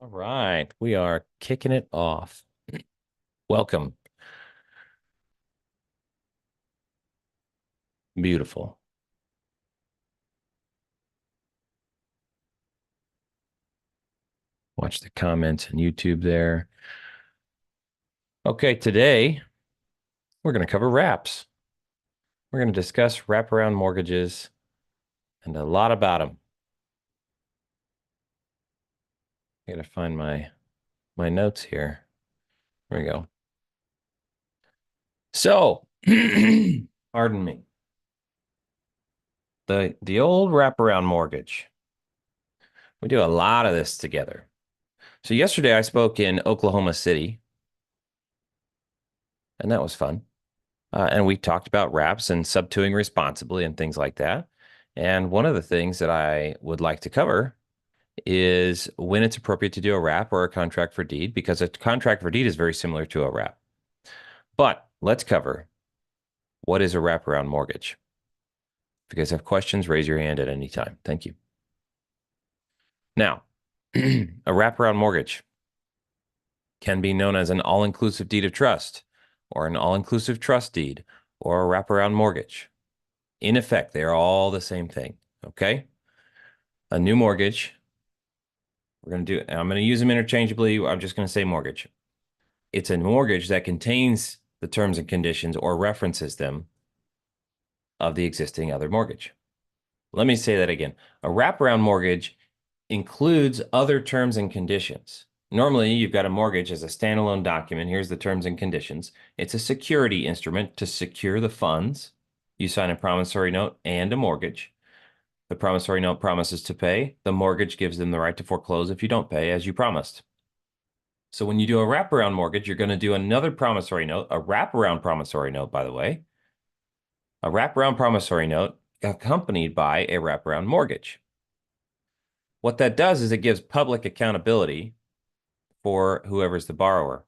All right, we are kicking it off. Welcome. Beautiful. Watch the comments on YouTube there. Okay, today we're going to cover wraps. We're going to discuss wraparound mortgages and a lot about them. I got to find my notes here. There we go. So, pardon me. The old wraparound mortgage. We do a lot of this together. So yesterday I spoke in Oklahoma City, and that was fun. And we talked about wraps and subtoing responsibly and things like that. And one of the things that I would like to cover is when it's appropriate to do a wrap or a contract for deed, because a contract for deed is very similar to a wrap. But let's cover what is a wraparound mortgage. If you guys have questions, raise your hand at any time. Thank you. Now, a wraparound mortgage can be known as an all-inclusive deed of trust or an all-inclusive trust deed or a wraparound mortgage. In effect, they are all the same thing. Okay. A new mortgage. I'm going to use them interchangeably. I'm just going to say mortgage. It's a mortgage that contains the terms and conditions or references them of the existing other mortgage. Let me say that again. A wraparound mortgage includes other terms and conditions. Normally, you've got a mortgage as a standalone document. Here's the terms and conditions. It's a security instrument to secure the funds. You sign a promissory note and a mortgage. The promissory note promises to pay. The mortgage gives them the right to foreclose if you don't pay as you promised. So when you do a wraparound mortgage, you're going to do another promissory note, a wraparound promissory note, by the way, a wraparound promissory note accompanied by a wraparound mortgage. What that does is it gives public accountability for whoever's the borrower.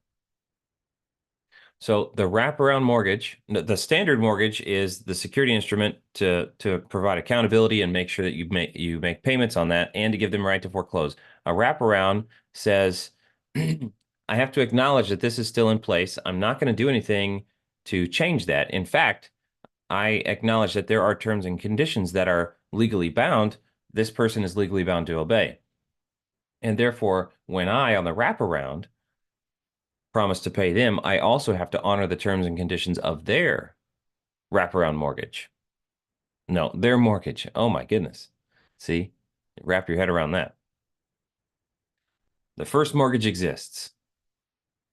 So the wraparound mortgage, the standard mortgage is the security instrument to provide accountability and make sure that you make payments on that and to give them right to foreclose. A wraparound says, I have to acknowledge that this is still in place. I'm not going to do anything to change that. In fact, I acknowledge that there are terms and conditions that are legally bound. This person is legally bound to obey. And therefore, when I, on the wraparound, promise to pay them, I also have to honor the terms and conditions of their wraparound mortgage. No, their mortgage. Oh my goodness. See, wrap your head around that. The first mortgage exists.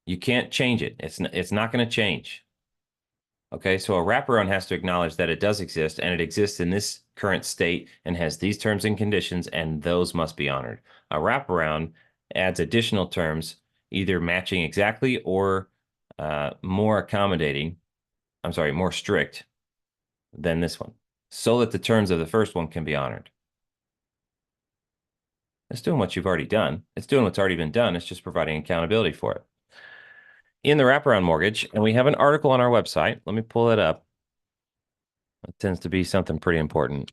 You can't change it. It's not going to change. Okay, so a wraparound has to acknowledge that it does exist and it exists in this current state and has these terms and conditions, and those must be honored. A wraparound adds additional terms, either matching exactly or more accommodating, I'm sorry, more strict than this one, so that the terms of the first one can be honored. It's doing what you've already done. It's doing what's already been done. It's just providing accountability for it. In the wraparound mortgage, and we have an article on our website. Let me pull it up. It tends to be something pretty important.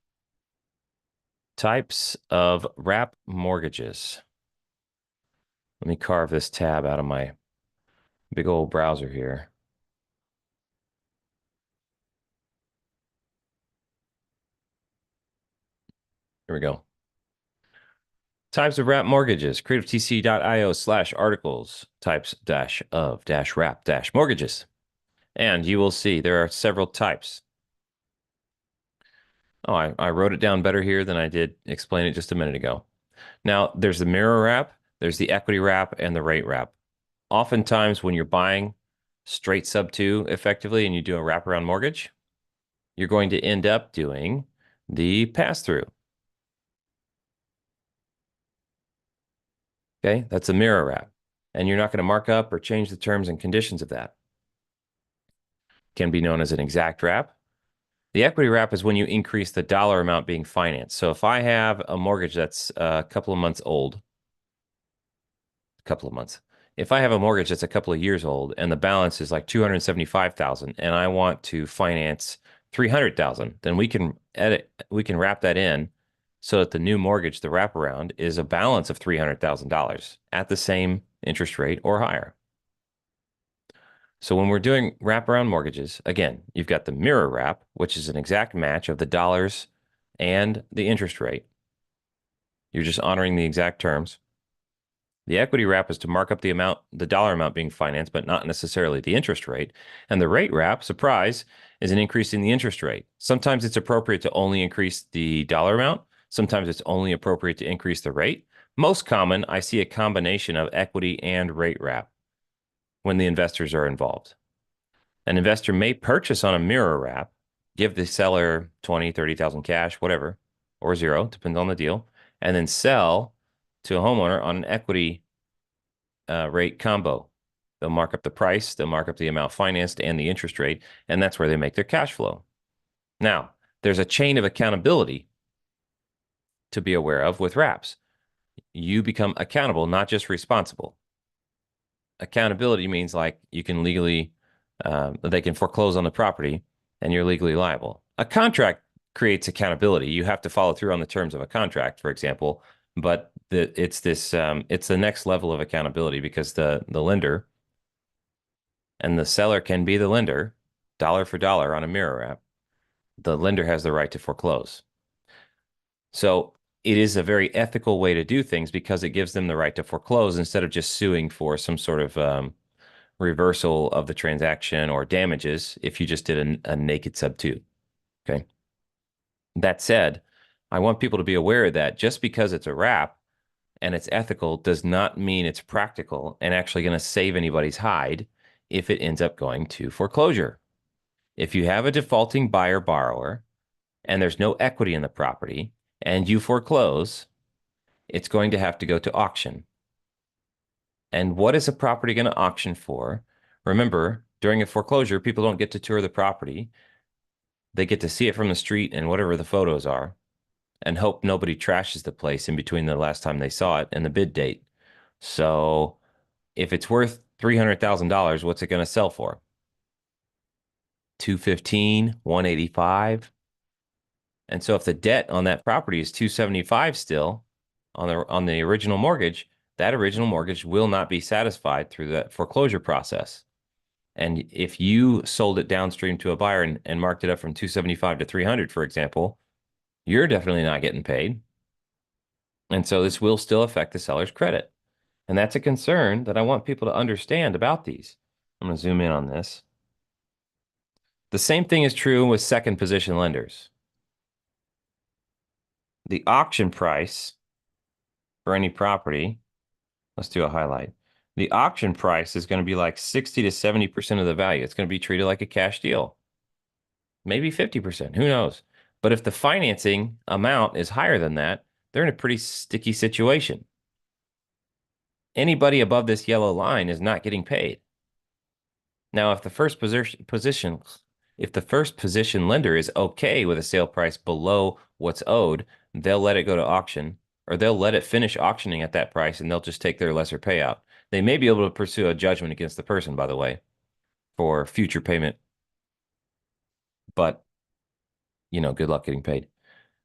Types of wrap mortgages. Let me carve this tab out of my big old browser here. Here we go. Types of wrap mortgages, creativetc.io/articles, types dash of dash wrap dash mortgages. And you will see there are several types. Oh, I wrote it down better here than I did explain it just a minute ago. Now, there's the mirror wrap, there's the equity wrap, and the rate wrap. Oftentimes, when you're buying straight sub two effectively and you do a wraparound mortgage, you're going to end up doing the pass through. Okay, that's a mirror wrap. And you're not going to mark up or change the terms and conditions of that. Can be known as an exact wrap. The equity wrap is when you increase the dollar amount being financed. So if I have a mortgage that's a couple of months old, if I have a mortgage that's a couple of years old and the balance is like 275,000 and I want to finance 300,000, then we can wrap that in so that the new mortgage, the wraparound, is a balance of $300,000 at the same interest rate or higher. So when we're doing wraparound mortgages, again, you've got the mirror wrap, which is an exact match of the dollars and the interest rate. You're just honoring the exact terms. The equity wrap is to mark up the dollar amount being financed, but not necessarily the interest rate. And the rate wrap, surprise, is an increase in the interest rate. Sometimes it's appropriate to only increase the dollar amount. Sometimes it's only appropriate to increase the rate. Most common, I see a combination of equity and rate wrap when the investors are involved. An investor may purchase on a mirror wrap, give the seller 20, 30,000 cash, whatever, or zero, depends on the deal, and then sell to a homeowner on an equity rate combo. They'll mark up the price, they'll mark up the amount financed and the interest rate, and that's where they make their cash flow. Now, there's a chain of accountability to be aware of with wraps. You become accountable, not just responsible. Accountability means like you can legally, they can foreclose on the property and you're legally liable. A contract creates accountability. You have to follow through on the terms of a contract, for example, but it's the next level of accountability because the lender and the seller can be the lender, dollar for dollar on a mirror wrap. The lender has the right to foreclose. So it is a very ethical way to do things because it gives them the right to foreclose instead of just suing for some sort of reversal of the transaction or damages if you just did a naked sub-2. Okay. That said, I want people to be aware that just because it's a wrap and it's ethical does not mean it's practical and actually going to save anybody's hide if it ends up going to foreclosure. If you have a defaulting buyer borrower and there's no equity in the property and you foreclose, it's going to have to go to auction. And what is a property going to auction for? Remember, during a foreclosure, people don't get to tour the property. They get to see it from the street and whatever the photos are and hope nobody trashes the place in between the last time they saw it and the bid date. So if it's worth $300,000, what's it going to sell for? 215, 185. And so if the debt on that property is 275 still on the original mortgage, that original mortgage will not be satisfied through that foreclosure process. And if you sold it downstream to a buyer and marked it up from 275 to 300, for example, you're definitely not getting paid. And so this will still affect the seller's credit. And that's a concern that I want people to understand about these. I'm going to zoom in on this. The same thing is true with second position lenders. The auction price for any property, let's do a highlight. The auction price is going to be like 60 to 70% of the value. It's going to be treated like a cash deal. Maybe 50%, who knows? But if the financing amount is higher than that, they're in a pretty sticky situation. Anybody above this yellow line is not getting paid. Now, if the first position lender is okay with a sale price below what's owed, they'll let it go to auction, or they'll let it finish auctioning at that price and they'll just take their lesser payout. They may be able to pursue a judgment against the person, by the way, for future payment. But, good luck getting paid.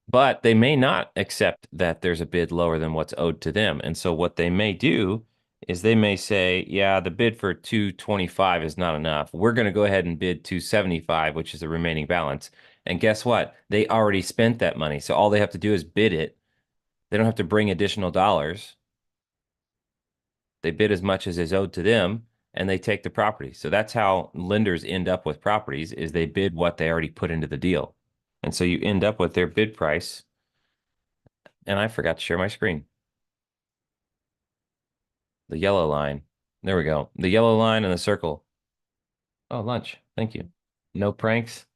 But they may not accept that there's a bid lower than what's owed to them. And so what they may do is they may say, yeah, the bid for 225 is not enough. We're going to go ahead and bid 275, which is the remaining balance. And guess what? They already spent that money. So all they have to do is bid it. They don't have to bring additional dollars. They bid as much as is owed to them and they take the property. So that's how lenders end up with properties is they bid what they already put into the deal. And so you end up with their bid price. And I forgot to share my screen. The yellow line. There we go. The yellow line and the circle. Oh, lunch. Thank you. No pranks.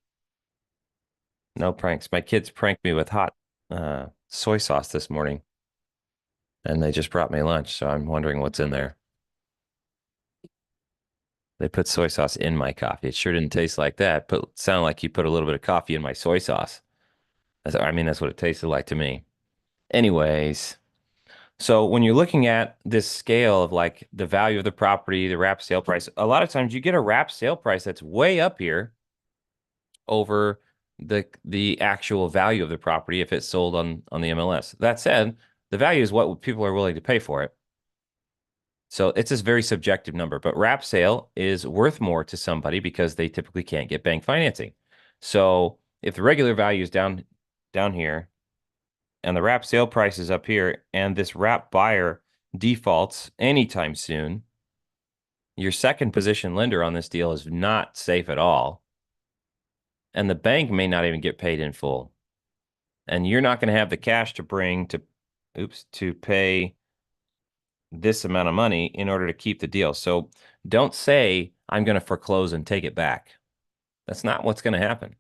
No pranks. My kids pranked me with hot soy sauce this morning. And they just brought me lunch. So I'm wondering what's in there. They put soy sauce in my coffee. It sure didn't taste like that. Sounded like you put a little bit of coffee in my soy sauce. That's what it tasted like to me. Anyways, so when you're looking at this scale of like the value of the property, the wrap sale price, a lot of times you get a wrap sale price that's way up here over the actual value of the property if it's sold on the MLS. That said, the value is what people are willing to pay for it. So it's a very subjective number, but wrap sale is worth more to somebody because they typically can't get bank financing. So if the regular value is down here and the wrap sale price is up here and this wrap buyer defaults anytime soon, your second position lender on this deal is not safe at all. And the bank may not even get paid in full. And you're not going to have the cash to bring to pay this amount of money in order to keep the deal. So don't say, I'm going to foreclose and take it back. That's not what's going to happen.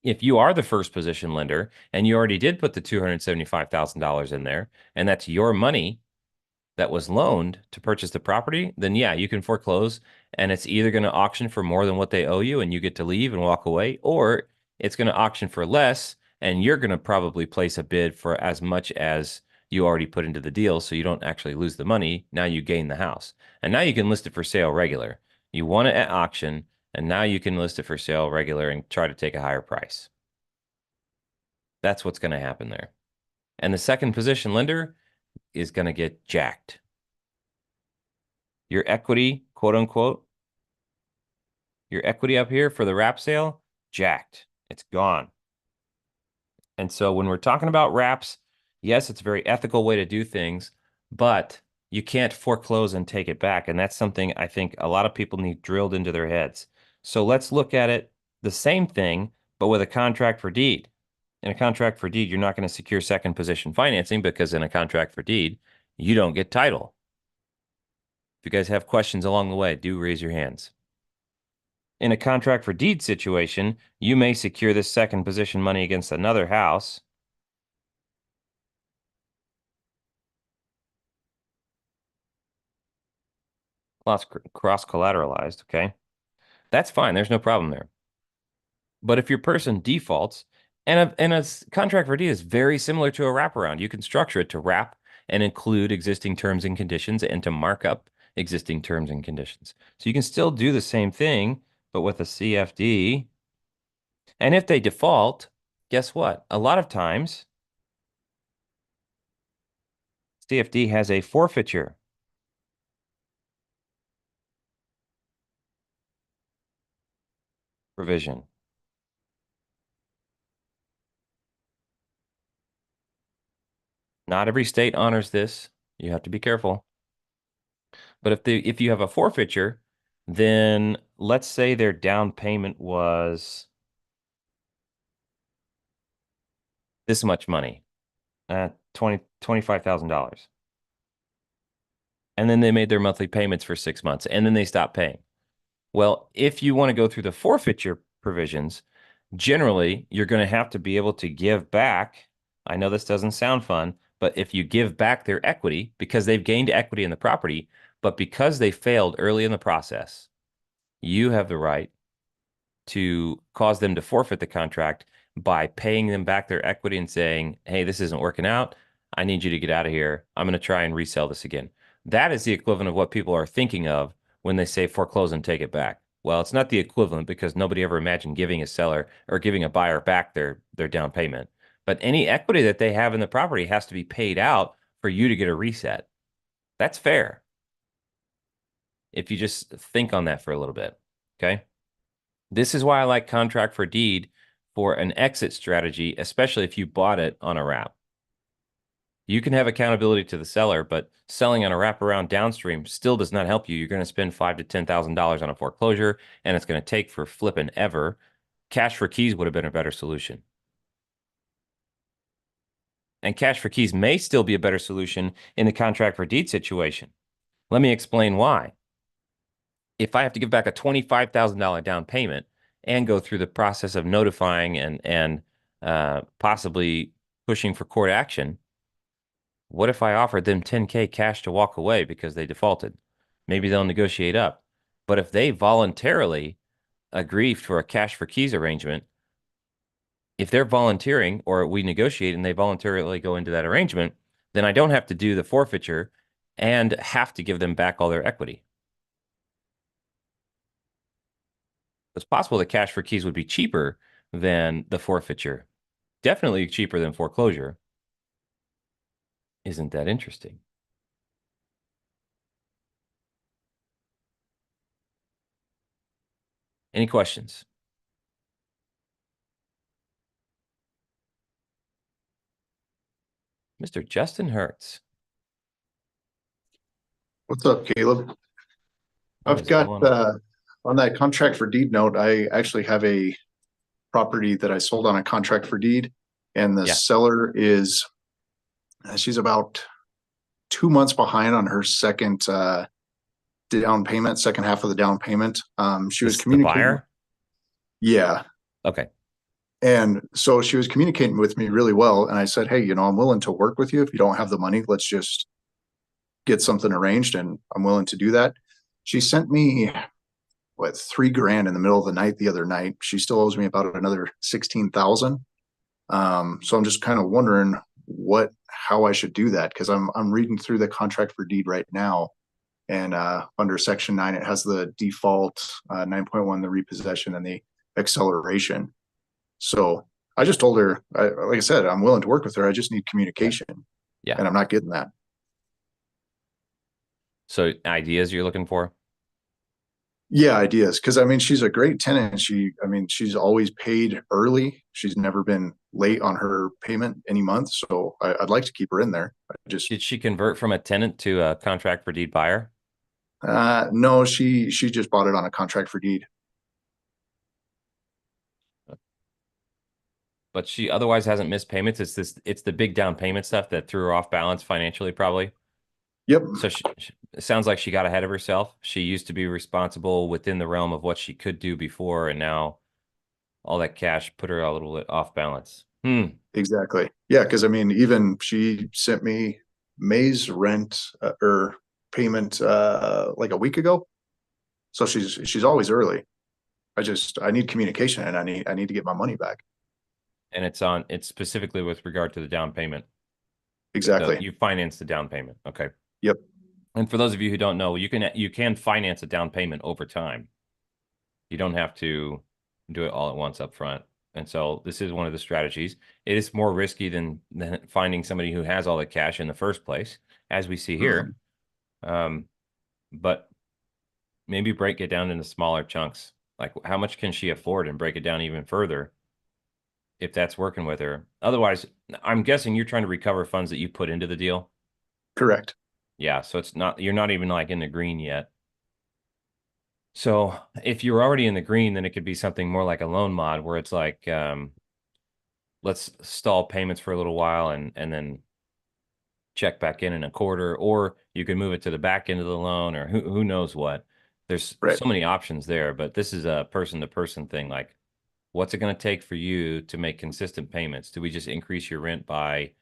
If you are the first position lender and you already did put the $275,000 in there, and that's your money that was loaned to purchase the property, then yeah, you can foreclose, and it's either going to auction for more than what they owe you and you get to leave and walk away, or it's going to auction for less and you're going to probably place a bid for as much as you already put into the deal, so you don't actually lose the money. Now you gain the house. And now you can list it for sale regular. You won it at auction, and now you can list it for sale regular and try to take a higher price. That's what's going to happen there. And the second position lender is going to get jacked. Your equity, quote unquote, your equity up here for the wrap sale, jacked. It's gone. And so when we're talking about wraps, yes, it's a very ethical way to do things, but you can't foreclose and take it back. And that's something I think a lot of people need drilled into their heads. So let's look at it the same thing, but with a contract for deed. In a contract for deed, you're not going to secure second position financing because in a contract for deed, you don't get title. If you guys have questions along the way, do raise your hands. In a contract for deed situation, you may secure this second position money against another house. Cross collateralized, okay? That's fine. There's no problem there. But if your person defaults, and a contract for deed is very similar to a wraparound, you can structure it to wrap and include existing terms and conditions and to mark up existing terms and conditions. So you can still do the same thing, but with a CFD. And if they default, guess what? A lot of times, CFD has a forfeiture provision. Not every state honors this. You have to be careful. But if you have a forfeiture, then let's say their down payment was this much money, $25,000. And then they made their monthly payments for 6 months, and then they stopped paying. Well, if you want to go through the forfeiture provisions, generally you're going to have to be able to give back. I know this doesn't sound fun, but if you give back their equity because they've gained equity in the property, but because they failed early in the process, you have the right to cause them to forfeit the contract by paying them back their equity and saying, hey, this isn't working out. I need you to get out of here. I'm going to try and resell this again. That is the equivalent of what people are thinking of when they say foreclose and take it back. Well, it's not the equivalent because nobody ever imagined giving a seller or giving a buyer back their down payment. But any equity that they have in the property has to be paid out for you to get a reset. That's fair. If you just think on that for a little bit, okay? This is why I like contract for deed for an exit strategy, especially if you bought it on a wrap. You can have accountability to the seller, but selling on a wraparound downstream still does not help you. You're going to spend $5,000 to $10,000 on a foreclosure, and it's going to take for flipping ever. Cash for keys would have been a better solution. And cash for keys may still be a better solution in the contract for deed situation. Let me explain why. If I have to give back a $25,000 down payment and go through the process of notifying and possibly pushing for court action, what if I offered them 10K cash to walk away because they defaulted? Maybe they'll negotiate up. But if they voluntarily agree for a cash for keys arrangement, if they're volunteering or we negotiate and they voluntarily go into that arrangement, then I don't have to do the forfeiture and have to give them back all their equity. It's possible that cash for keys would be cheaper, than the forfeiture. Definitely cheaper than foreclosure. Isn't that interesting? Any questions? Mr. Justin Hertz. What's up, Caleb? What I've is got going on? on that contract for deed note, I actually have a property that I sold on a contract for deed, and the Yeah. seller is she's about 2 months behind on her second down payment, second half of the down payment. She was This the communicating, buyer? yeah, Okay. and so she was communicating with me really well, and I said, hey, I'm willing to work with you. If you don't have the money, let's just get something arranged, and I'm willing to do that. She sent me what, 3 grand in the middle of the night the other night. She still owes me about another 16,000. So I'm just kind of wondering how I should do that, because I'm reading through the contract for deed right now, and under section 9 it has the default 9.1, the repossession and the acceleration. So I just told her, like I said, I'm willing to work with her. I just need Yeah. communication, Yeah. and I'm not getting that. So ideas you're looking for? Yeah, ideas. Because I mean, she's a great tenant. She's always paid early. She's never been late on her payment any month. So I'd like to keep her in there. I just Did she convert from a tenant to a contract for deed buyer? no, she just bought it on a contract for deed. But she otherwise hasn't missed payments. It's the big down payment stuff that threw her off balance financially, probably. Yep, So it sounds like she got ahead of herself. She used to be responsible within the realm of what she could do before, and now all that cash put her a little bit off balance. exactly. Yeah, because I mean, even she sent me May's rent or payment like a week ago. So she's always early. I need communication, and I need to get my money back. And it's specifically with regard to the down payment. Exactly. You finance the down payment. Okay. Yep. And for those of you who don't know, you can finance a down payment over time. You don't have to do it all at once up front. And so this is one of the strategies. It is more risky than finding somebody who has all the cash in the first place, as we see here. Mhm. Um, but maybe break it down into smaller chunks. Like how much can she afford and break it down even further if that's working with her. Otherwise, I'm guessing you're trying to recover funds that you put into the deal. Correct. Yeah, so you're not even like in the green yet. So if you're already in the green, then it could be something more like a loan mod where it's like, let's stall payments for a little while and then check back in a quarter, or you can move it to the back end of the loan, or who knows what. There's Right. so many options there, but this is a person to person thing. Like, what's it going to take for you to make consistent payments? Do we just increase your rent by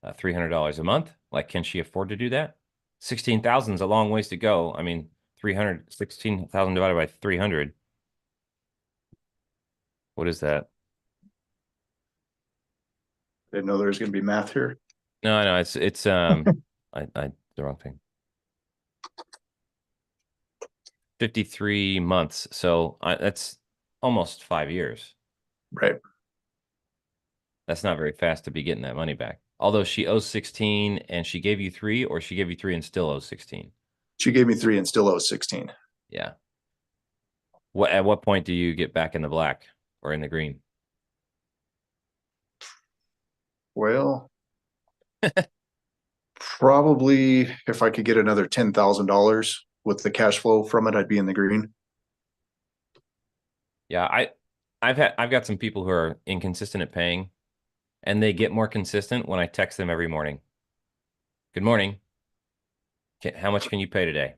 $300 a month? Like, can she afford to do that? 16,000 is a long ways to go. I mean, 16,000 divided by 300. What is that? Didn't know there was going to be math here. No, it's I the wrong thing. 53 months. So that's almost 5 years. Right. That's not very fast to be getting that money back. Although she owes 16 and she gave you three, or she gave you three and still owes 16. She gave me 3 and still owes 16. Yeah. At what point do you get back in the black or in the green? Well, probably if I could get another $10,000 with the cash flow from it, I'd be in the green. Yeah, I've got some people who are inconsistent at paying, and they get more consistent when I text them every morning. Good morning. How much can you pay today?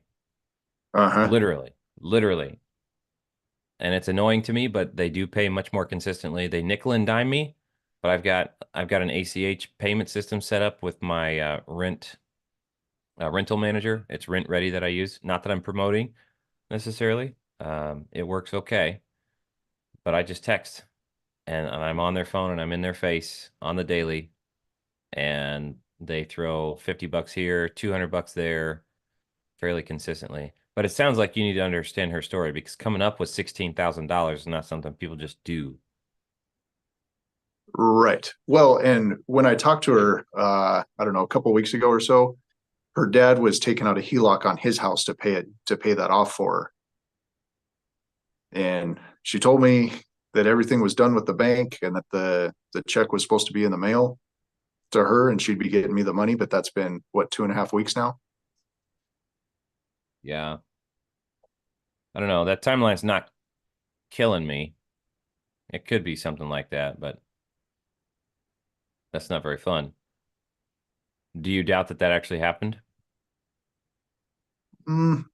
Uh-huh. Literally. And it's annoying to me, but they do pay much more consistently. They nickel and dime me, but I've got an ACH payment system set up with my rental manager. It's Rent Ready that I use. Not that I'm promoting necessarily. It works okay, but I just text and I'm on their phone and I'm in their face on the daily, and they throw 50 bucks here, 200 bucks there fairly consistently. But it sounds like you need to understand her story, because coming up with $16,000 is not something people just do. Right. Well, and when I talked to her, I don't know, a couple weeks ago or so, her dad was taking out a HELOC on his house to pay that off for her. And she told me that everything was done with the bank and that the check was supposed to be in the mail to her and she'd be getting me the money, but that's been what, 2.5 weeks now? Yeah. I don't know. That timeline's not killing me. It could be something like that, but that's not very fun. Do you doubt that that actually happened? Mm,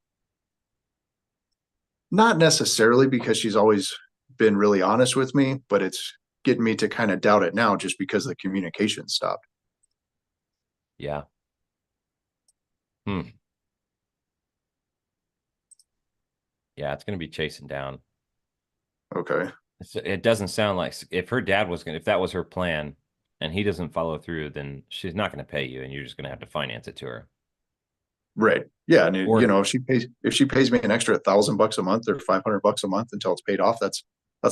not necessarily because she's always been really honest with me, but it's getting me to kind of doubt it now just because the communication stopped. Yeah. Hmm. Yeah, it's going to be chasing down. Okay. It doesn't sound like if her dad was going to, if that was her plan and he doesn't follow through, then she's not going to pay you and you're just going to have to finance it to her. Right. Yeah. And Or, if she pays me an extra $1,000 a month or $500 a month until it's paid off, that's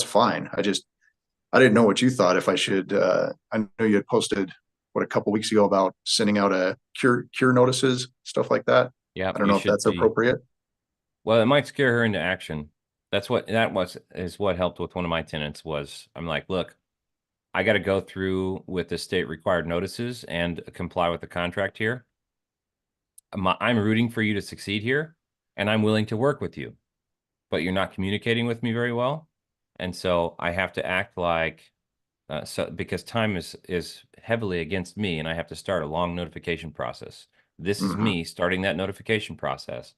fine. I didn't know what you thought if I should, I know you had posted what a couple weeks ago about sending out a cure notices, stuff like that. yeah, I don't you know if should that's be. appropriate. Well, it might scare her into action. Is what helped with one of my tenants was I'm like, look, I got to go through with the state required notices and comply with the contract here. I'm rooting for you to succeed here, and I'm willing to work with you, but you're not communicating with me very well, and so I have to act like because time is heavily against me, and I have to start a long notification process. This is Hmm. me starting that notification process.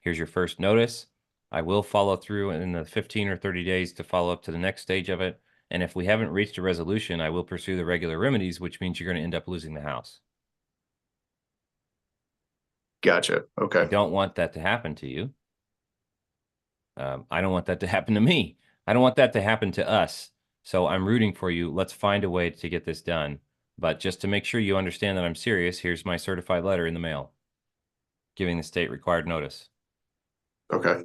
Here's your first notice. I will follow through in the 15 or 30 days to follow up to the next stage of it. And if we haven't reached a resolution, I will pursue the regular remedies, which means you're going to end up losing the house. Gotcha. I Okay. don't want that to happen to you. I don't want that to happen to me. I don't want that to happen to us. So I'm rooting for you. Let's find a way to get this done. But just to make sure you understand that I'm serious, here's my certified letter in the mail, giving the state required notice. Okay.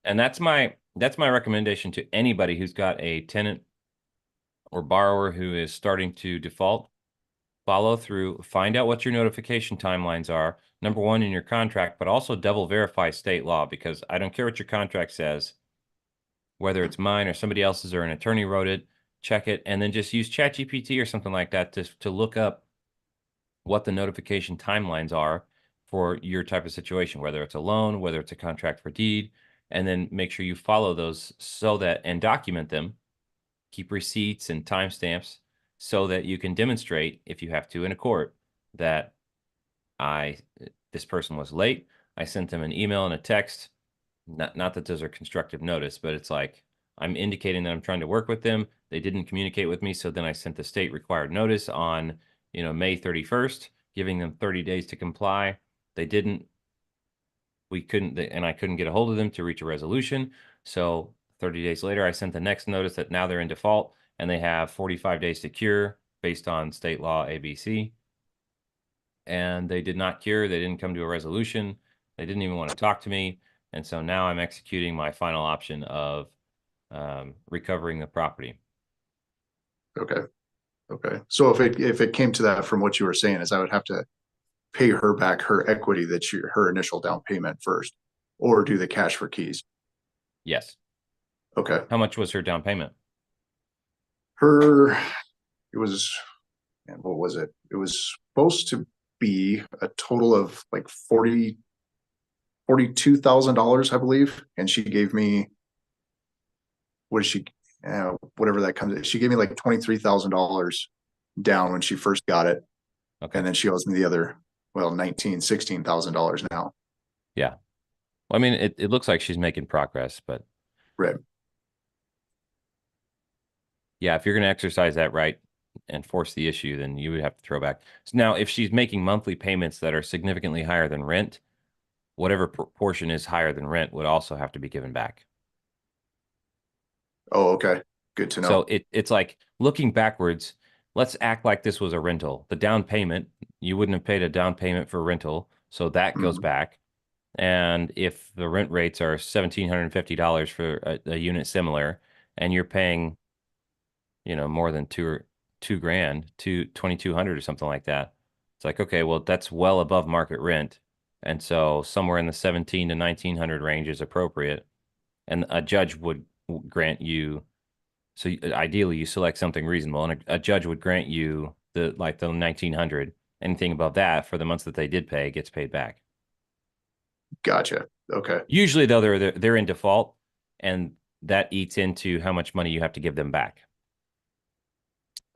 And that's my recommendation to anybody who's got a tenant or borrower who is starting to default. Follow through, find out what your notification timelines are, number one in your contract, but also double verify state law because I don't care what your contract says, whether it's mine or somebody else's or an attorney wrote it, check it, and then just use ChatGPT or something like that to look up what the notification timelines are for your type of situation, whether it's a loan, whether it's a contract for deed, and then make sure you follow those so that and document them, keep receipts and timestamps so that you can demonstrate if you have to in a court that I this person was late. I sent them an email and a text. Not that those are constructive notice, but it's like I'm indicating that I'm trying to work with them. They didn't communicate with me, so then I sent the state required notice on, May 31st, giving them 30 days to comply. They didn't. And I couldn't get a hold of them to reach a resolution. So 30 days later, I sent the next notice that now they're in default and they have 45 days to cure based on state law ABC. And they did not cure. They didn't come to a resolution. They didn't even want to talk to me. And so now I'm executing my final option of recovering the property. Okay. Okay. So if it came to that from what you were saying is I would have to pay her back her equity her initial down payment first or do the cash for keys. Yes. Okay. How much was her down payment? Her, it was, and what was it? It was supposed to be a total of like $42,000, I believe. And she gave me, what is she, whatever that comes, she gave me like $23,000 down when she first got it. Okay. And then she owes me the other, well, $16,000 now. Yeah. Well, I mean, it looks like she's making progress, but Right. yeah, if you're going to exercise that right and force the issue, then you would have to throw back. So now, if she's making monthly payments that are significantly higher than rent, whatever proportion is higher than rent would also have to be given back. Oh, okay. Good to So know. it's like looking backwards, let's act like this was a rental. The down payment, you wouldn't have paid a down payment for rental, so that goes Mhm. back. And if the rent rates are $1,750 for a unit similar, and you're paying, more than two grand, 2,200 or something like that, it's like, okay, well, that's well above market rent. And so somewhere in the 17 to 1900 range is appropriate. And a judge would grant you, so ideally you select something reasonable, and a judge would grant you the 1900. Anything above that for the months that they did pay gets paid back. Gotcha. Okay. Usually, though, they're in default, and that eats into how much money you have to give them back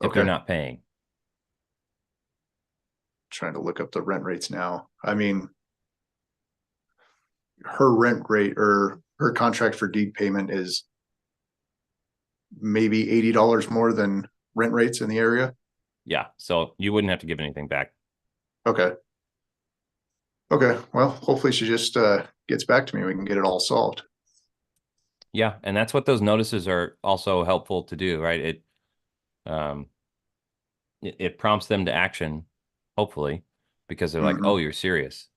if they're Okay. not paying. Trying to look up the rent rates now. I mean, her rent rate or her contract for deed payment is maybe $80 more than rent rates in the area. Yeah, so you wouldn't have to give anything back. Okay. Okay. Well, hopefully she just gets back to me. We can get it all solved. Yeah, and that's what those notices are also helpful to do, right? Um, it prompts them to action, hopefully, because they're like, "Oh, Mhm. you're serious."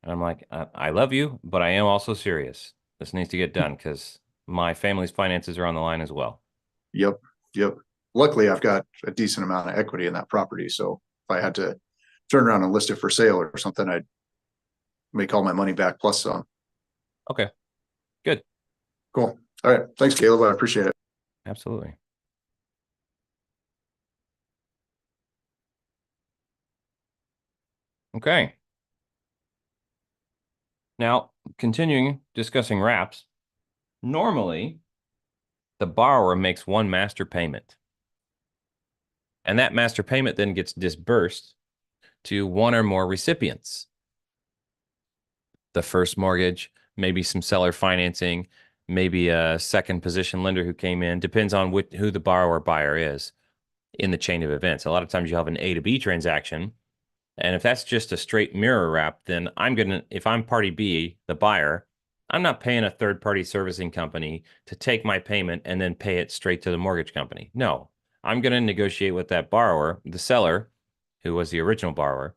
And I'm like, I love you, but I am also serious. This needs to get done because my family's finances are on the line as well." Yep. Yep. Luckily, I've got a decent amount of equity in that property. So if I had to turn around and list it for sale or something, I'd make all my money back plus some. Okay, good. Cool. All right. Thanks, Caleb. I appreciate it. Absolutely. Okay. Now, continuing discussing wraps, normally the borrower makes one master payment, and that master payment then gets disbursed to one or more recipients. The first mortgage, maybe some seller financing, maybe a second position lender who came in, depends on who the borrower buyer is in the chain of events. A lot of times you have an A to B transaction. And if that's just a straight mirror wrap, then if I'm party B, the buyer, I'm not paying a third party servicing company to take my payment and then pay it straight to the mortgage company. No, I'm going to negotiate with that borrower, the seller, who was the original borrower,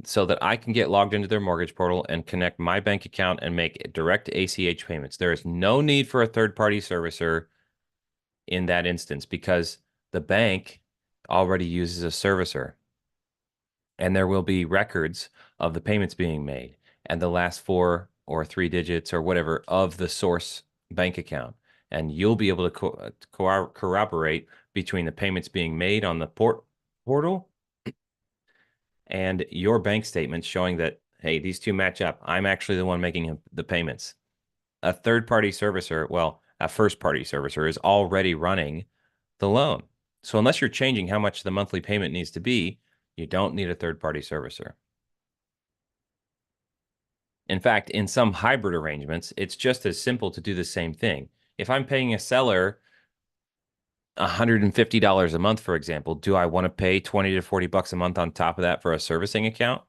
so that I can get logged into their mortgage portal and connect my bank account and make direct ACH payments. There is no need for a third party servicer in that instance because the bank already uses a servicer, and there will be records of the payments being made and the last four or three digits or whatever of the source bank account. And you'll be able to corroborate between the payments being made on the portal and your bank statements showing that, hey, these two match up. I'm actually the one making the payments. A third party servicer, well, a first party servicer is already running the loan. So unless you're changing how much the monthly payment needs to be, you don't need a third party servicer. In fact, in some hybrid arrangements, it's just as simple to do the same thing. If I'm paying a seller $150 a month, for example, do I want to pay 20 to 40 bucks a month on top of that for a servicing account?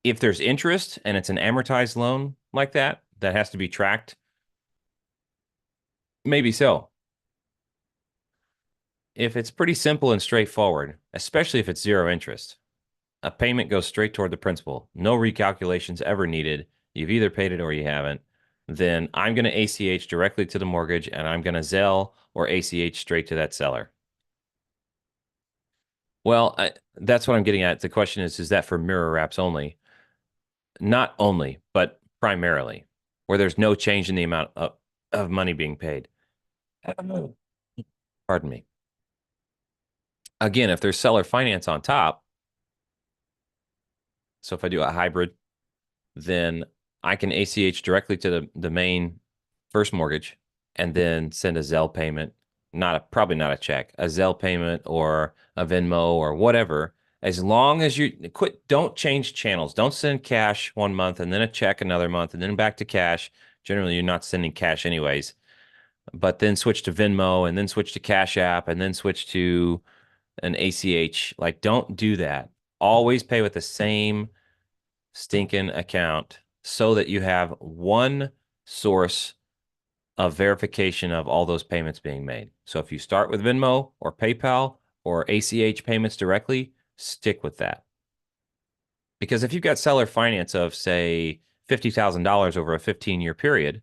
If there's interest and it's an amortized loan like that, that has to be tracked, maybe so. If it's pretty simple and straightforward, especially if it's zero interest, a payment goes straight toward the principal. No recalculations ever needed. You've either paid it or you haven't. Then I'm going to ACH directly to the mortgage and I'm going to Zelle or ACH straight to that seller. Well, that's what I'm getting at. The question is that for mirror wraps only? Not only, but primarily, where there's no change in the amount of money being paid. Pardon me. Again, if there's seller finance on top, so if I do a hybrid, then I can ACH directly to the main first mortgage and then send a Zelle payment, probably not a check, a Zelle payment or a Venmo or whatever. As long as you don't change channels. Don't send cash one month and then a check another month and then back to cash. Generally, you're not sending cash anyways. But then switch to Venmo and then switch to Cash App and then switch to an ACH. Like, don't do that. Always pay with the same stinking account so that you have one source of verification of all those payments being made. So if you start with Venmo or PayPal or ACH payments directly, stick with that. Because if you've got seller finance of, say, $50,000 over a 15-year period,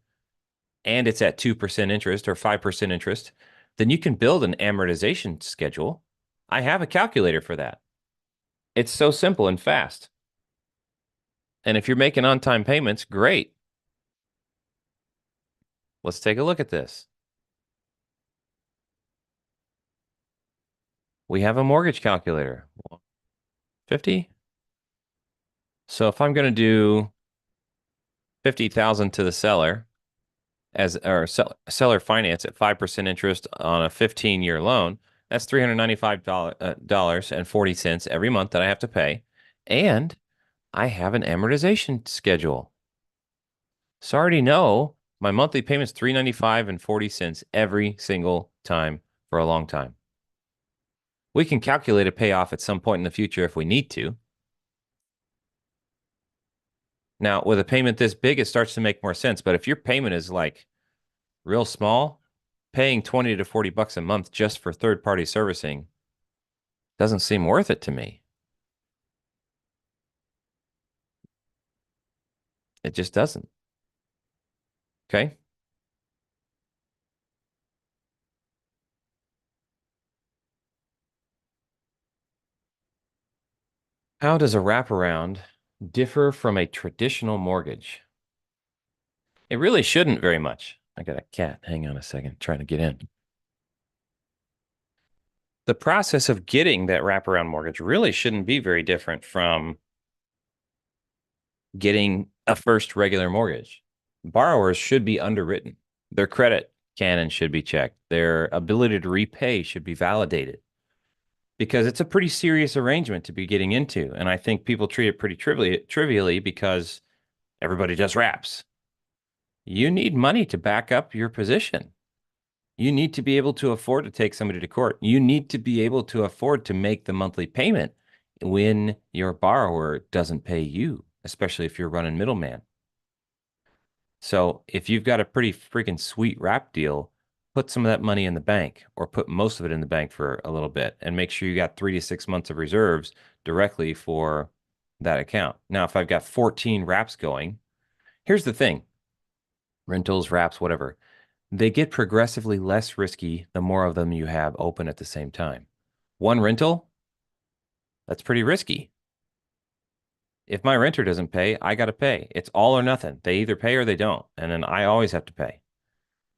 and it's at 2% interest or 5% interest, then you can build an amortization schedule. I have a calculator for that. It's so simple and fast. And if you're making on-time payments, great. Let's take a look at this. We have a mortgage calculator. 50. So if I'm going to do 50,000 to the seller seller finance at 5% interest on a 15-year loan, that's $395.40 every month that I have to pay. And I have an amortization schedule. So I already know my monthly payment's $395.40 every single time for a long time. We can calculate a payoff at some point in the future if we need to. Now, with a payment this big, it starts to make more sense. But if your payment is like real small, paying 20 to 40 bucks a month just for third-party servicing doesn't seem worth it to me. It just doesn't. Okay. How does a wraparound differ from a traditional mortgage? It really shouldn't very much. I got a cat. Hang on a second, trying to get in. The process of getting that wraparound mortgage really shouldn't be very different from getting a first regular mortgage. Borrowers should be underwritten. Their credit canon should be checked. Their ability to repay should be validated, because it's a pretty serious arrangement to be getting into. And I think people treat it pretty trivially because everybody just wraps. You need money to back up your position. You need to be able to afford to take somebody to court. You need to be able to afford to make the monthly payment when your borrower doesn't pay you, especially if you're running middleman. So if you've got a pretty freaking sweet wrap deal, put some of that money in the bank, or put most of it in the bank for a little bit, and make sure you got 3 to 6 months of reserves directly for that account. Now, if I've got 14 wraps going, here's the thing. Rentals, wraps, whatever. They get progressively less risky the more of them you have open at the same time. One rental, that's pretty risky. If my renter doesn't pay, I got to pay. It's all or nothing. They either pay or they don't. And then I always have to pay.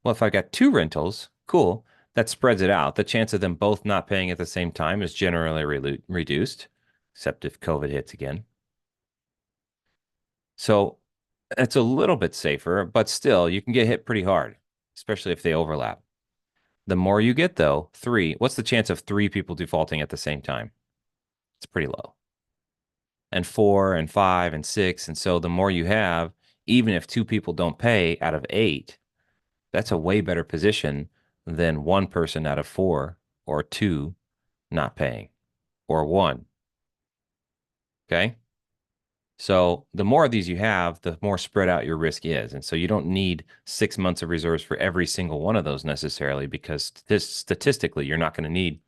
Well, if I got two rentals, cool. That spreads it out. The chance of them both not paying at the same time is generally reduced, except if COVID hits again. So it's a little bit safer, but still, you can get hit pretty hard, especially if they overlap. The more you get, though, what's the chance of 3 people defaulting at the same time? It's pretty low. And 4 and 5 and 6. And so the more you have, even if 2 people don't pay out of 8, that's a way better position than 1 person out of 4 or 2 not paying, or 1. Okay. So the more of these you have, the more spread out your risk is. And so you don't need 6 months of reserves for every single one of those necessarily, because statistically, you're not going to need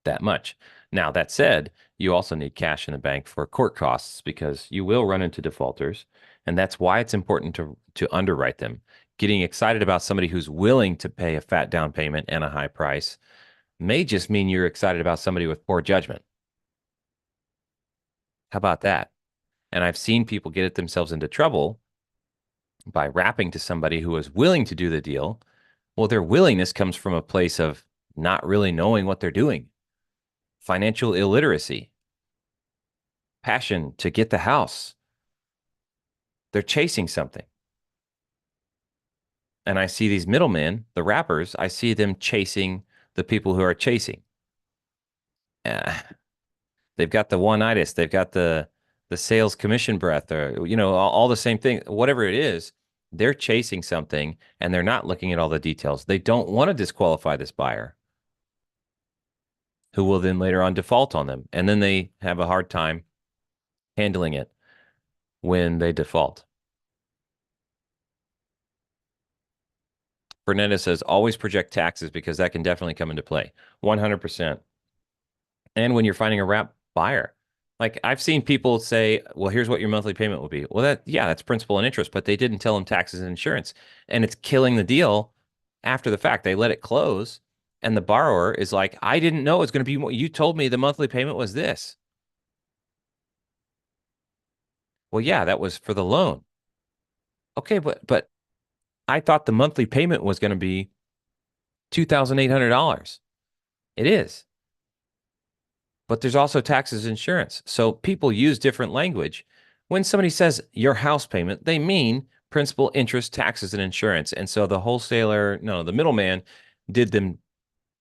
that much. Now, that said, you also need cash in the bank for court costs, because you will run into defaulters. And that's why it's important to underwrite them. Getting excited about somebody who's willing to pay a fat down payment and a high price may just mean you're excited about somebody with poor judgment. How about that? And I've seen people get themselves into trouble by wrapping to somebody who is willing to do the deal. Well, their willingness comes from a place of not really knowing what they're doing. Financial illiteracy, passion to get the house. They're chasing something. And I see these middlemen, the wrappers, I see them chasing the people who are chasing. They've got the one-itis, they've got the sales commission breath, or, all the same thing, whatever it is. They're chasing something and they're not looking at all the details. They don't want to disqualify this buyer, who will then later on default on them. And then they have a hard time handling it when they default. Bernetta says, always project taxes, because that can definitely come into play. 100%. And when you're finding a wrap buyer, Like I've seen people say, well, here's what your monthly payment will be. Well, that's principal and interest, but they didn't tell them taxes and insurance. And it's killing the deal after the fact. They let it close. And the borrower is like, I didn't know it was going to be more. You told me the monthly payment was this. Well, yeah, that was for the loan. Okay, but I thought the monthly payment was going to be $2,800. It is. But there's also taxes and insurance. So people use different language. When somebody says your house payment, they mean principal, interest, taxes, and insurance. And so the wholesaler, no, the middleman did them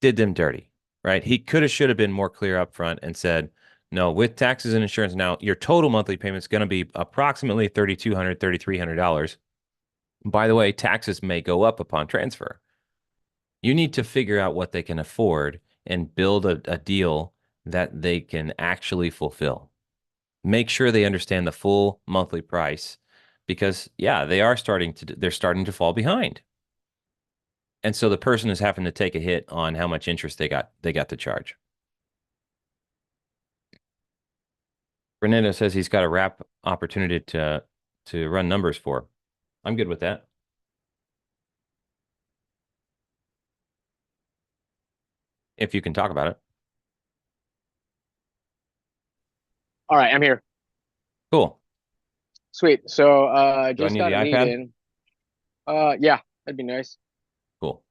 dirty, right? He could have, should have been more clear up front and said, no, with taxes and insurance, now your total monthly payment is going to be approximately $3,200, $3,300. By the way, taxes may go up upon transfer. You need to figure out what they can afford and build a deal that they can actually fulfill. Make sure they understand the full monthly price because yeah, they're starting to fall behind. And so the person is having to take a hit on how much interest they got to charge. Fernando says he's got a wrap opportunity to run numbers for. I'm good with that. If you can talk about it. All right, I'm here. Cool. Sweet. So Do I just need got the a lead iPad? in. Yeah, that'd be nice. Cool.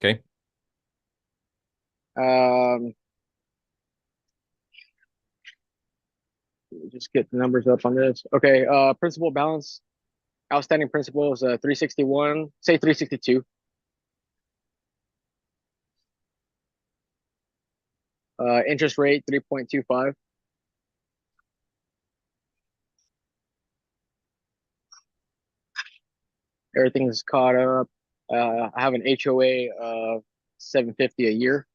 Okay. Um just get the numbers up on this. Okay, principal balance, outstanding principal is 361, say 362. Interest rate 3.25. Everything's caught up. I have an HOA of 750 a year.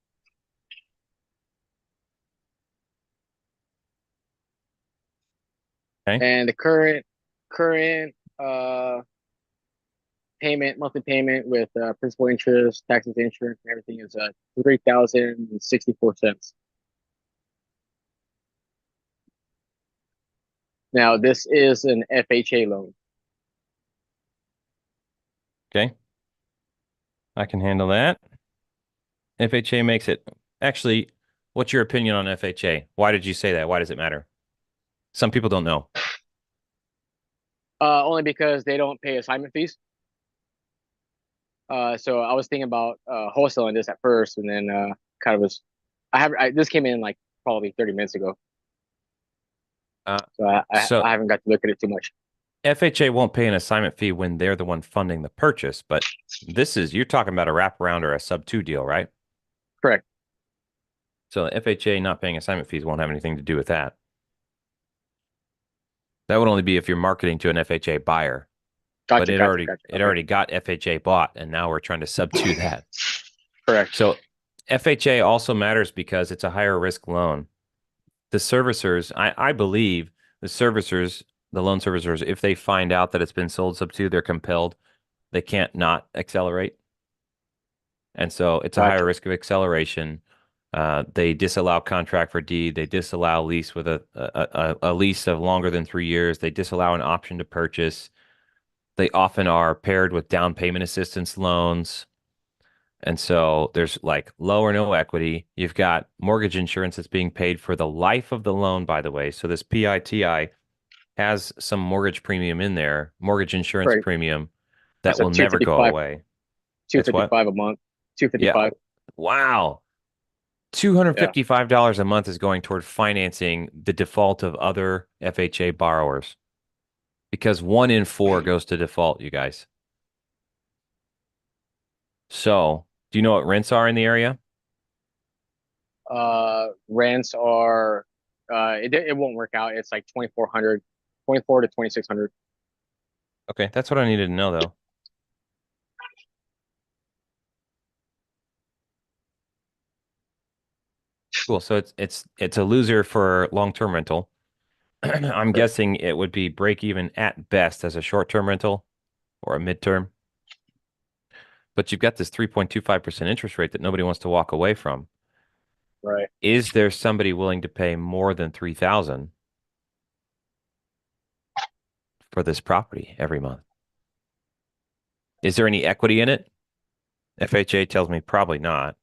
Okay. And the current payment, monthly payment with principal, interest, taxes, insurance, and everything is $3,064. Now this is an FHA loan. Okay. I can handle that. FHA makes it. Actually, what's your opinion on FHA? Why did you say that? Why does it matter? Some people don't know. Only because they don't pay assignment fees. So I was thinking about wholesaling this at first, and then kind of was. This came in like probably 30 minutes ago, so So I haven't got to look at it too much. FHA won't pay an assignment fee when they're the one funding the purchase, but you're talking about a wraparound or a sub two deal, right? Correct. So FHA not paying assignment fees won't have anything to do with that. That would only be if you're marketing to an FHA buyer. Gotcha. But it Okay. already got FHA bought, and now we're trying to sub to that. Correct. So FHA also matters because it's a higher risk loan. The servicers, I believe the servicers, the loan servicers, if they find out that it's been sold sub to, they're compelled. They can't not accelerate. And so it's a higher risk of acceleration. They disallow contract for deed. They disallow lease with a lease of longer than 3 years. They disallow an option to purchase. They often are paired with down payment assistance loans. And so there's like low or no equity. You've got mortgage insurance that's being paid for the life of the loan, by the way. So this PITI has some mortgage premium in there, mortgage insurance Right. premium that That's a will never go 255 away. It's what? $255 a month. Yeah. 255. Wow. $255 a month is going toward financing the default of other FHA borrowers because 1 in 4 goes to default, you guys. So, do you know what rents are in the area? Rents are it won't work out. It's like 2,400, 24 to 2,600. Okay, that's what I needed to know though. Cool. So it's a loser for long-term rental. I'm guessing it would be break even at best as a short-term rental or a midterm. But you've got this 3.25% interest rate that nobody wants to walk away from. Right. Is there somebody willing to pay more than 3,000 for this property every month? Is there any equity in it? FHA tells me probably not.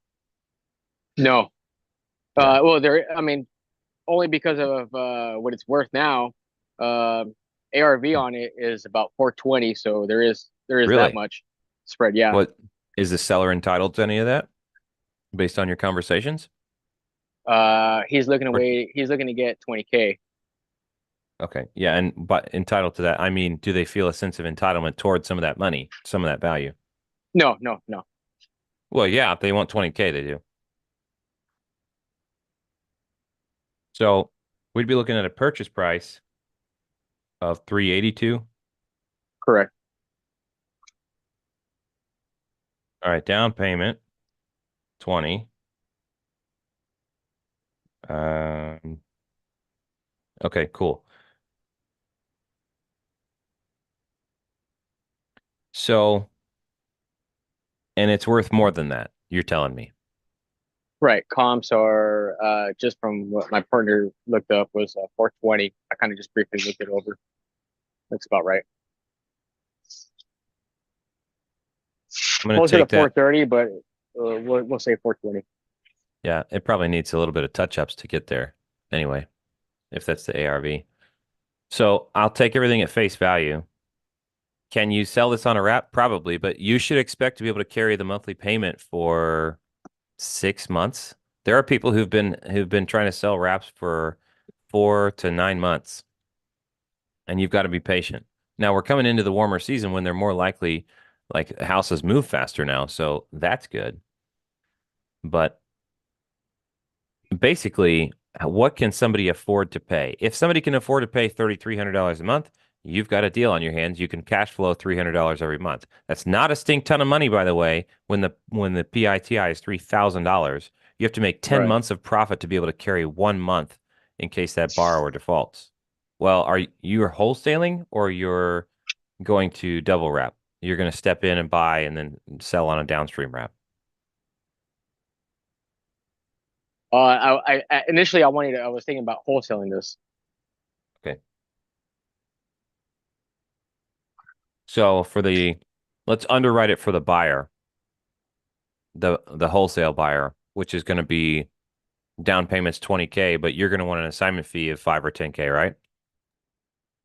No. Yeah. Well, I mean, only because of what it's worth now. ARV on it is about 420, so there is that Really? much spread. Yeah. What is the seller entitled to any of that based on your conversations? He's looking Or He's looking to get 20K. okay, yeah, and but entitled to that, I mean, do they feel a sense of entitlement towards some of that money, some of that value? No, no, no. Well, yeah, if they want 20K, they do. So we'd be looking at a purchase price of 382. Correct. All right, down payment 20. Um, okay, cool. So, and it's worth more than that, you're telling me. Right. Comps are just from what my partner looked up was 420. I kind of just briefly looked it over. That's about right. I'm going to Closer to take that. 430, but we'll say 420. Yeah, it probably needs a little bit of touch-ups to get there anyway, if that's the ARV. So I'll take everything at face value. Can you sell this on a wrap? Probably, but you should expect to be able to carry the monthly payment for 6 months. There are people who've been trying to sell wraps for 4 to 9 months, and you've got to be patient. Now we're coming into the warmer season when they're more likely, like houses move faster now, so that's good. But basically, what can somebody afford to pay? If somebody can afford to pay $3,300 a month, you've got a deal on your hands. You can cash flow $300 every month. That's not a stink ton of money, by the way. When the PITI is $3,000, you have to make 10 Right. months of profit to be able to carry 1 month in case that borrower defaults. Well, are you wholesaling or you're going to double wrap? You're going to step in and buy and then sell on a downstream wrap. Initially I was thinking about wholesaling this. Okay. So let's underwrite it for the buyer, the wholesale buyer, which is going to be down payments 20K, but you're going to want an assignment fee of 5 or 10K, right?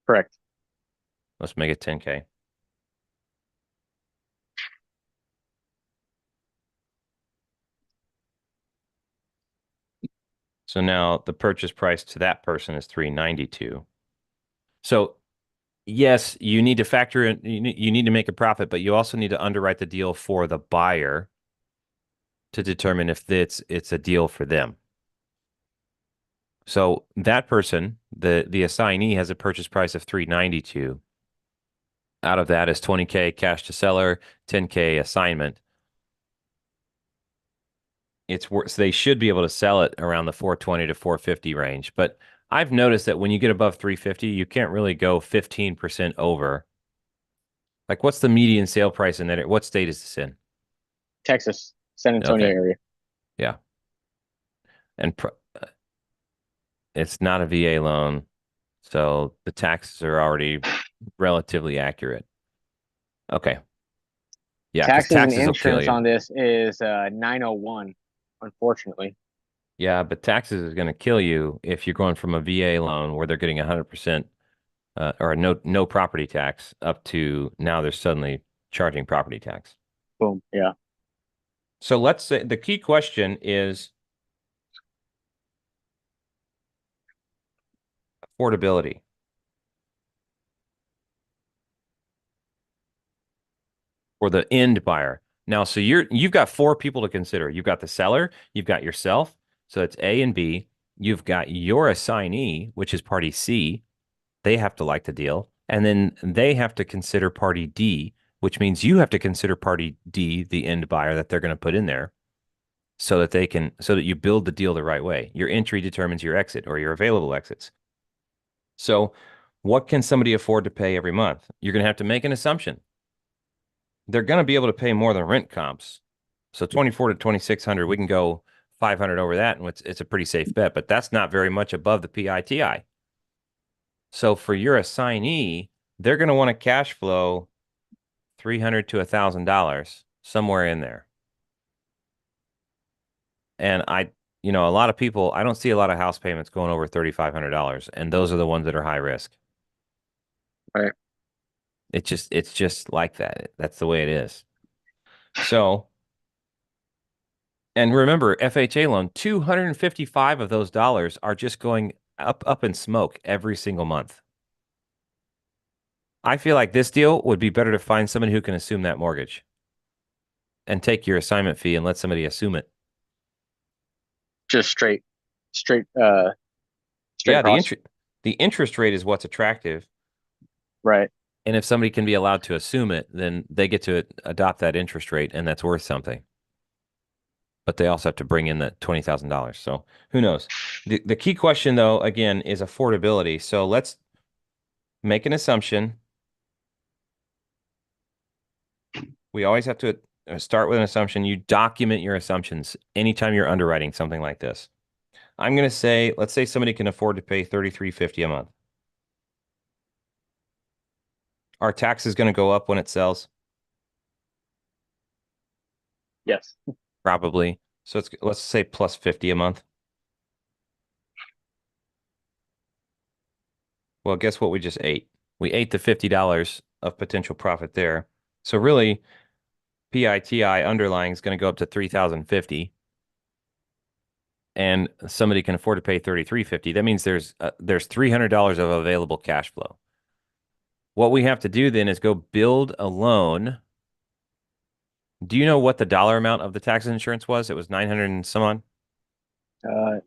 Correct. Let's make it 10K. So now the purchase price to that person is 392. So yes, you need to factor in, you need to make a profit, but you also need to underwrite the deal for the buyer to determine if it's a deal for them. So that person, the assignee, has a purchase price of 392. Out of that is 20K cash to seller, 10K assignment. It's worth, so they should be able to sell it around the 420 to 450 range. But I've noticed that when you get above 350, you can't really go 15% over. Like, what's the median sale price in that? What state is this in? Texas, San Antonio Okay, area. yeah, and it's not a VA loan, so the taxes are already relatively accurate. Okay, yeah, because Taxes and taxes will kill insurance you. on this is 901, unfortunately. Yeah, but taxes is going to kill you if you're going from a VA loan where they're getting 100% or no property tax up to now they're suddenly charging property tax. Boom. Yeah. So let's say the key question is affordability. For the end buyer. Now, so you've got 4 people to consider. You've got the seller, you've got yourself, so it's A and B. You've got your assignee, which is party C. They have to like the deal. And then they have to consider party D, which means you have to consider party D, the end buyer that they're going to put in there so that you build the deal the right way. Your entry determines your exit or your available exits. So what can somebody afford to pay every month? You're going to have to make an assumption. They're going to be able to pay more than rent comps. So 24 to 2600, we can go 500 over that, and it's a pretty safe bet, but that's not very much above the PITI. So for your assignee, they're going to want to cash flow $300 to $1,000 somewhere in there. And a lot of people, I don't see a lot of house payments going over $3,500, and those are the ones that are high risk. Right. It's just like that. That's the way it is. So, and remember, FHA loan, 255 of those dollars are just going up in smoke every single month. I feel like this deal would be better to find somebody who can assume that mortgage and take your assignment fee and let somebody assume it. Just straight Yeah, cost. the interest rate is what's attractive. Right. And if somebody can be allowed to assume it, then they get to adopt that interest rate, and that's worth something. But they also have to bring in the $20,000. So who knows? The key question, though, again, is affordability. So let's make an assumption. We always have to start with an assumption. You document your assumptions anytime you're underwriting something like this. I'm going to say, let's say somebody can afford to pay $33.50 a month. Our tax is going to go up when it sells, Yes. probably. So let's say plus 50 a month. Well, guess what we just ate? We ate the $50 of potential profit there. So really, PITI underlying is going to go up to $3,050, and somebody can afford to pay $33.50. That means there's $300 of available cash flow. What we have to do then is go build a loan. Do you know what the dollar amount of the tax insurance was? It was 900 and some on.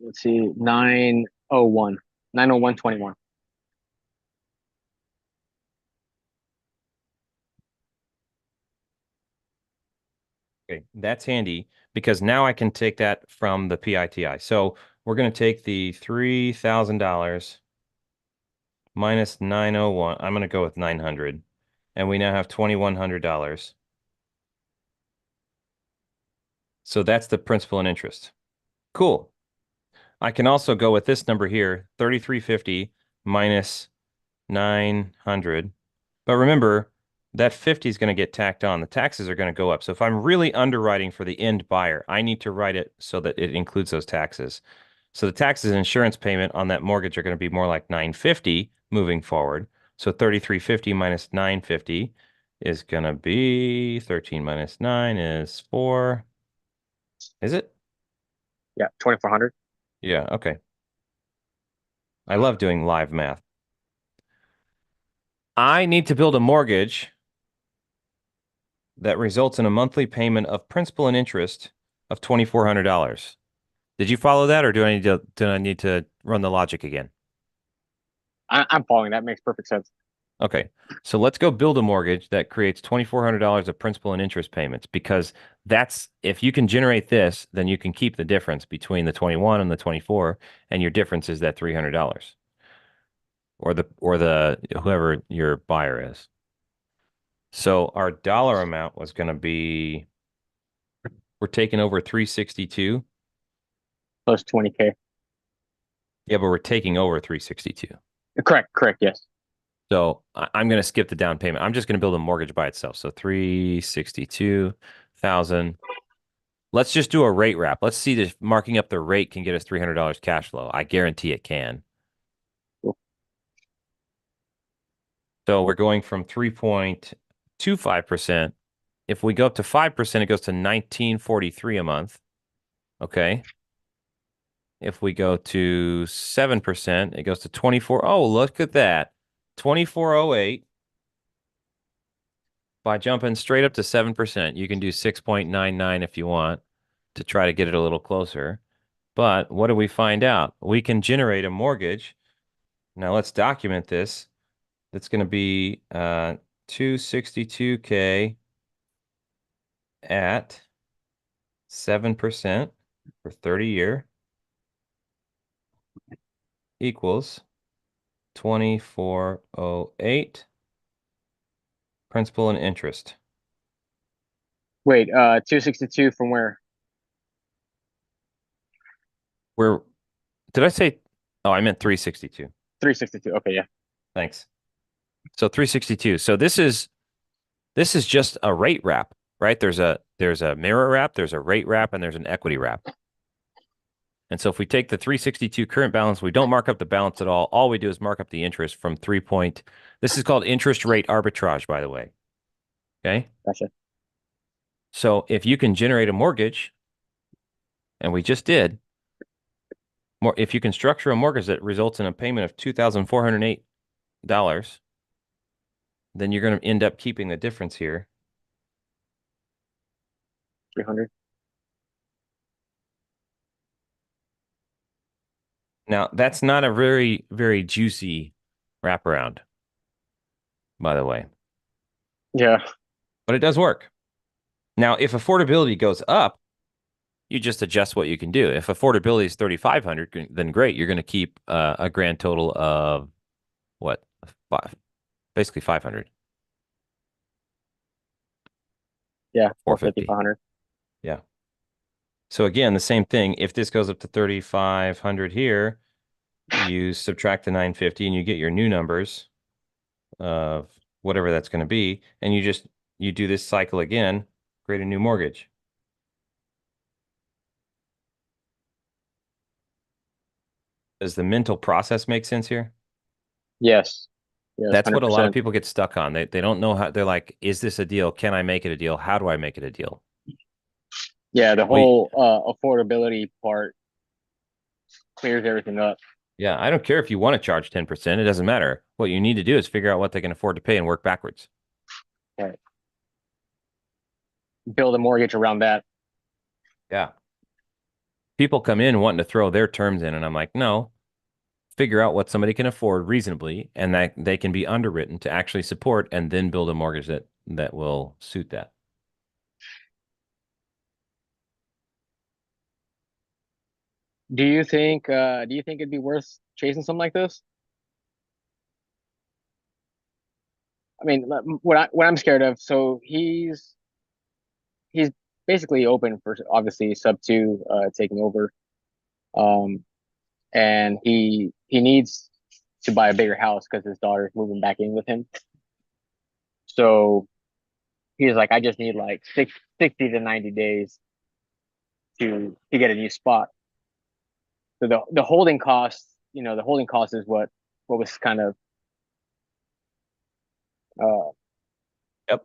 Let's see, 901.21. Okay, that's handy because now I can take that from the PITI. So we're going to take the $3,000 minus 901. I'm going to go with 900. And we now have $2,100. So that's the principal and interest. Cool. I can also go with this number here, 3350 minus 900. But remember, that 50 is going to get tacked on. The taxes are going to go up. So if I'm really underwriting for the end buyer, I need to write it so that it includes those taxes. So the taxes and insurance payment on that mortgage are going to be more like 950 moving forward. So 3350 minus 950 is going to be 13 minus 9 is 4. Is it? Yeah, 2,400. Yeah, okay. I love doing live math. I need to build a mortgage that results in a monthly payment of principal and interest of $2,400. Did you follow that, or do I need to run the logic again? I'm following. That makes perfect sense. Okay, so let's go build a mortgage that creates $2,400 of principal and interest payments, because that's, if you can generate this, then you can keep the difference between the 21 and the 24, and your difference is that $300, or the whoever your buyer is. So our dollar amount was going to be, we're taking over 362. Plus 20K. Yeah, but we're taking over 362. Correct. Yes. So I'm going to skip the down payment. I'm just going to build a mortgage by itself. So 362,000. Let's just do a rate wrap. Let's see if marking up the rate can get us $300 cash flow. I guarantee it can. Cool. So we're going from 3.25%. If we go up to 5%, it goes to 1943 a month. Okay. If we go to 7%, it goes to 24. Oh, look at that. 2408. By jumping straight up to 7%, you can do 6.99 if you want to try to get it a little closer. But what do we find out? We can generate a mortgage. Now let's document this. That's going to be 262K at 7% for 30 year equals 2408 principal and interest. Wait, 262 from where? did I say, oh, I meant 362. 362. Okay, yeah. Thanks. So 362. So this is just a rate wrap, right? There's a mirror wrap, there's a rate wrap, and there's an equity wrap. And so if we take the 362 current balance, we don't mark up the balance at all. All we do is mark up the interest from this is called interest rate arbitrage, by the way. Okay. Gotcha. So if you can generate a mortgage, and we just did, if you can structure a mortgage that results in a payment of $2,408, then you're going to end up keeping the difference here. 300. Now, that's not a very, very juicy wraparound, by the way, Yeah. but it does work. Now, if affordability goes up, you just adjust what you can do. If affordability is 3,500, then great. You're going to keep a grand total of what? Basically 500. Yeah. 450. 500. Yeah. So again, the same thing. If this goes up to 3,500 here, you subtract the 950 and you get your new numbers of whatever that's going to be. And you do this cycle again, create a new mortgage. Does the mental process make sense here? Yes. Yes. That's what a lot of 100%. people get stuck on. They don't know how. They're like, is this a deal? Can I make it a deal? How do I make it a deal? Yeah. The Well, whole affordability part clears everything up. yeah, I don't care if you want to charge 10%. It doesn't matter. What you need to do is figure out what they can afford to pay and work backwards. Right. Build a mortgage around that. Yeah. People come in wanting to throw their terms in, and I'm like, no, figure out what somebody can afford reasonably and that they can be underwritten to actually support, and then build a mortgage that will suit that. Do you think it'd be worth chasing something like this? I mean, what I'm scared of, so he's basically open for obviously sub two taking over. Um and he needs to buy a bigger house because his daughter's moving back in with him. So he's like, I just need like 60 to 90 days to get a new spot. So the holding cost, the holding cost is what was kind of uh Yep.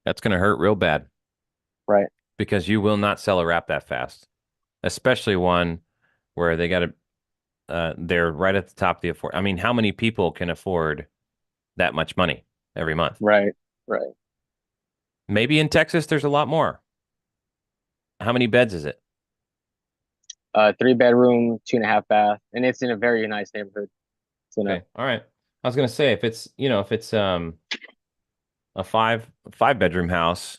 That's going to hurt real bad right. because you will not sell a wrap that fast, especially one where they're right at the top of the afford. I mean, how many people can afford that much money every month? Right. Right. Maybe in Texas, there's a lot more. How many beds is it? 3 bedroom, 2.5 bath, and it's in a very nice neighborhood. So Okay. All right. I was going to say, if it's a five bedroom house,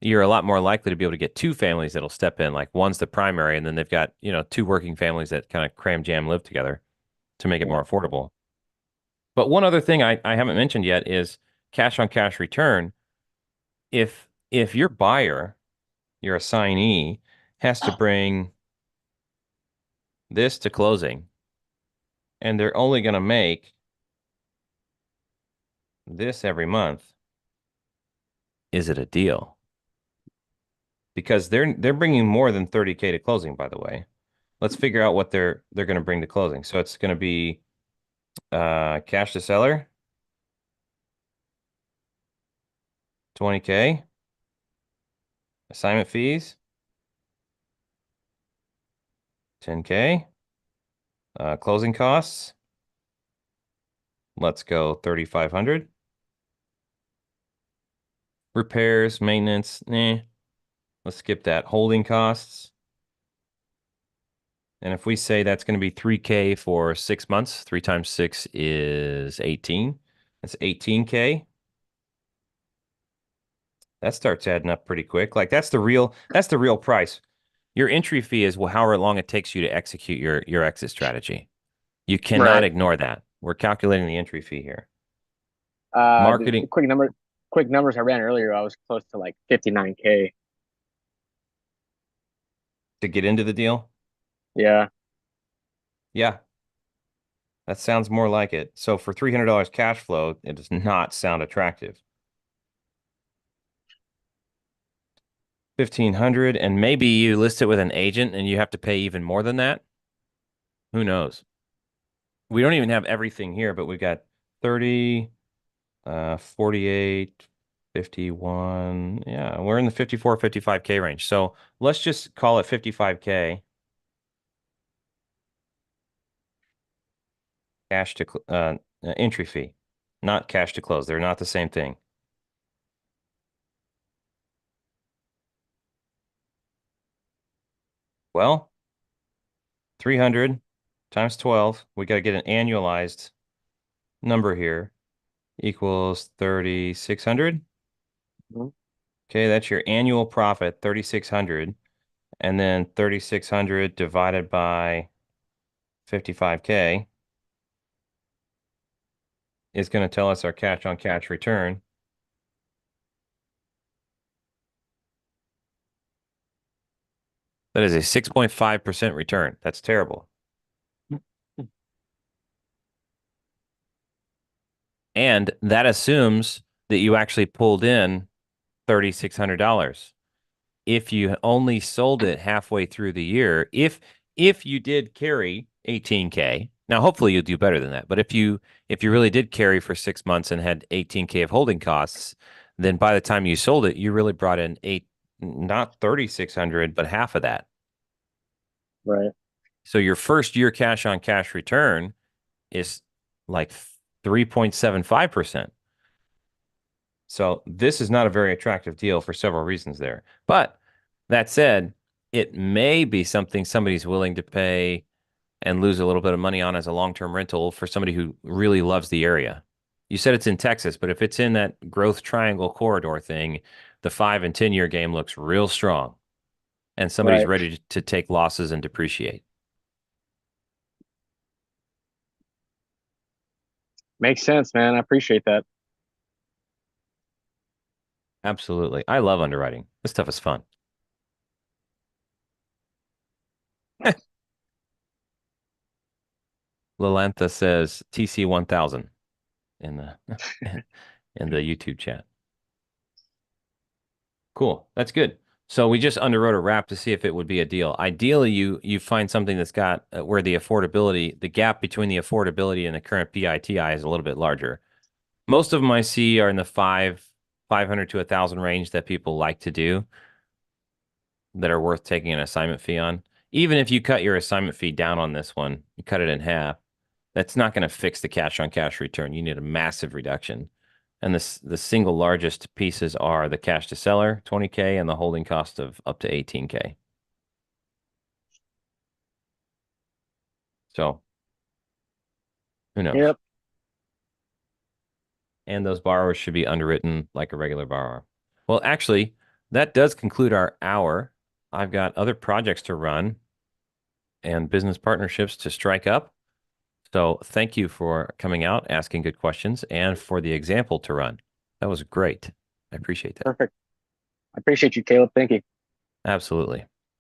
you're a lot more likely to be able to get two families that'll step in. Like one's the primary, and then they've got, two working families that kind of cram jam live together to make it more affordable. But one other thing I haven't mentioned yet is cash on cash return. If your buyer, your assignee, has to bring this to closing, and they're only going to make this every month, is it a deal? Because they're bringing more than 30K to closing, by the way. Let's figure out what they're going to bring to closing. So it's going to be cash to seller, 20K, assignment fees, 10K, closing costs. Let's go 3,500. Repairs, maintenance, let's skip that. Holding costs. And if we say that's going to be 3K for 6 months, 3 times 6 is 18. That's 18K. That starts adding up pretty quick. Like that's the real price. Your entry fee is however long it takes you to execute your exit strategy. You cannot Right. ignore that. We're calculating the entry fee here. The Marketing quick numbers I ran earlier, I was close to like 59K. to get into the deal. Yeah. Yeah, that sounds more like it. So for $300 cash flow, it does not sound attractive. 1,500, and maybe you list it with an agent and you have to pay even more than that. Who knows? We don't even have everything here, but we've got 30, 48, 51. Yeah, we're in the 54, 55K range. So let's just call it 55K. Cash to entry fee, not cash to close. They're not the same thing. Well, 300 times 12, we got to get an annualized number here, equals 3,600. Mhm. Okay, that's your annual profit, 3,600. And then 3,600 divided by 55K is going to tell us our cash on cash return. That is a 6.5% return. That's terrible. And that assumes that you actually pulled in $3,600. If you only sold it halfway through the year, if you did carry 18K, now hopefully you'll do better than that. But if you really did carry for 6 months and had 18K of holding costs, then by the time you sold it, you really brought in not 3,600, but half of that. Right. So your first year cash on cash return is like 3.75%. So this is not a very attractive deal for several reasons there. But that said, it may be something somebody's willing to pay and lose a little bit of money on as a long-term rental for somebody who really loves the area. You said it's in Texas, but if it's in that growth triangle corridor thing, the 5 and 10-year game looks real strong. And somebody's Right. ready to take losses and depreciate. Makes sense, man. I appreciate that. Absolutely. I love underwriting. This stuff is fun. Lilantha says TC 1000 in the in the YouTube chat. Cool. That's good. So we just underwrote a wrap to see if it would be a deal. Ideally, you find something that's got where the affordability, the gap between the affordability and the current PITI is a little bit larger. Most of them I see are in the 500 to 1,000 range that people like to do that are worth taking an assignment fee on. Even if you cut your assignment fee down on this one, you cut it in half, that's not going to fix the cash on cash return. You need a massive reduction. And the single largest pieces are the cash to seller, 20K, and the holding cost of up to 18K. So who knows? Yep. And those borrowers should be underwritten like a regular borrower. Well, actually, that does conclude our hour. I've got other projects to run and business partnerships to strike up. So thank you for coming out, asking good questions, and for the example to run. That was great. I appreciate that. Perfect. I appreciate you, Caleb. Thank you. Absolutely.